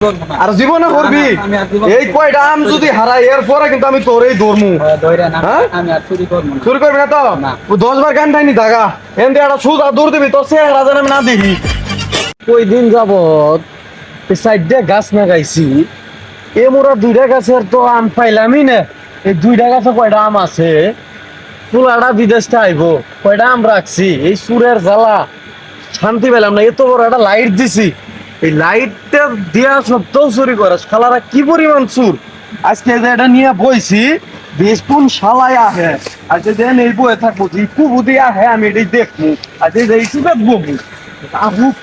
আর জীবনে করবি এই কয়টা আম যদি হারাই এরপরে কিন্তু আমি তোরেই ধরমু। চুরি করবি না তো? 10 বার গান টাইনি থাকা এন দিয়ে একটা সুদ আর দৌড় দিবি তোর চেহারা যেন আমি না দেখি। কই দিন যাবত সাইড দিয়ে গাছ লাগাইছি, এ মোরা 2টা গাছের তো আম পাইলামই না। এই 2টা গাছে কয়টা আম আছে? পুলাটা বিদেশটা আইব, কয়টা আম রাখছি, এই সুরের জ্বালা শান্তি পেলাম না। এত বড় একটা লাইট দিছি, এই লাইটটা দিয়া সত্ত্বেও চুরি করে শালারা কি পরিমাণ চুর। আজকে যে এটা নিয়ে বইছি বেশ কোন শালায় আহে, আজকে যে নেই বয়ে থাকবো যে কুবুদি আহে আমি এটাই দেখবো, আজকে যে সুখে বকবো আহুক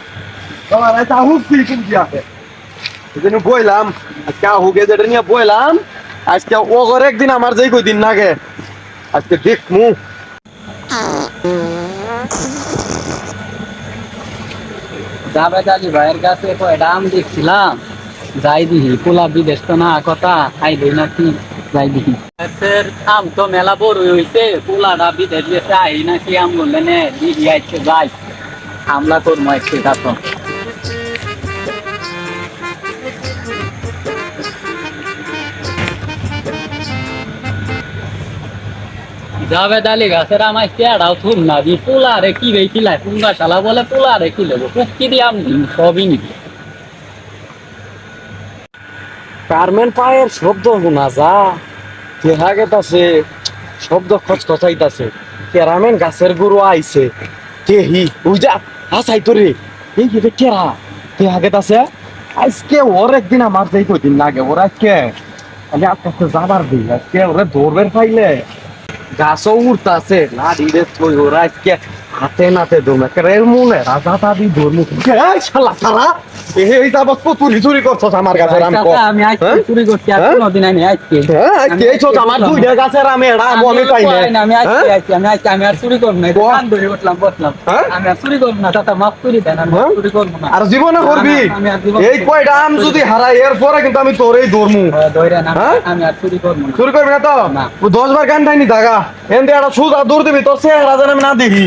শালারা আহুক কি কুবুদি আহে এই জন্য বইলাম। আজকে আহুক এই যেটা নিয়ে বইলাম, আজকে ওগর একদিন আমার যেই কদিন লাগে আজকে দেখমু। জাভেদ আলী ভাইয়ের কাছে কয়টা আম দেখছিলাম, যাই দিহি পোলা বিদেশ তো না কথা আইলে নাকি যাই দিহি। আম তো মেলা বড় হইছে, পোলাটা বিদেশ গেছে আই নাকি আম বললে নে দিদি আইছে যাই হামলা করবো আজকে কাছে। জাভেদ আলী গাছের আমার চেয়ারাও থুর না দি পোলা রে কি রে কিলাই পুঙ্গা শালা বলে পোলা রে কি লেবো কুকি দিয়ে আম সবই নিবি। কারমেন পায়ের শব্দ শোনা যা, দেখা গেতাছে শব্দ খচখচাইতাছে, কেরামেন গাছের গুরু আইছে কেহি ওই যা হাসাই তোরে এই যে কেরা দেখা গেতাছে। আজকে ওর একদিন আমার যেই কদিন লাগে ওরা আজকে আমি আস্তে আস্তে যাবার দিই, আজকে ওরা দৌড়বের পাইলে গাছও উঠতাছে না দিলে থই ওরা আজকে হাতে নাতে দৌড় এর মনে রাজা দাদি দৌড়মু শালা শালা এই যাবত চুরি চুরি করছস আমার গাছের আম। আমি আজকে চুরি করছি আর কোনোদিন আমি আজকে আজকে এই ছোট আমার 2টা গাছের আম এড়া আমি পাই না। আমি আজকে আজকে আমি আজকে আমি আর চুরি করব না, কান ধরে উঠলাম বসলাম আমি আর চুরি করব না, দাদা মাফ করে দেন আমি চুরি করব না। আর জীবনে করবি এই কয়টা আম যদি হারাই এরপরে কিন্তু আমি তোরেই ধরমু। ধরে না আমি আর চুরি করব না। চুরি করবি না তো? 10 বার গান টাইনি থাকা এন দিয়ে একটা সুদ আর দৌড় দিবি তোর চেহারা যেন আমি না দেখি।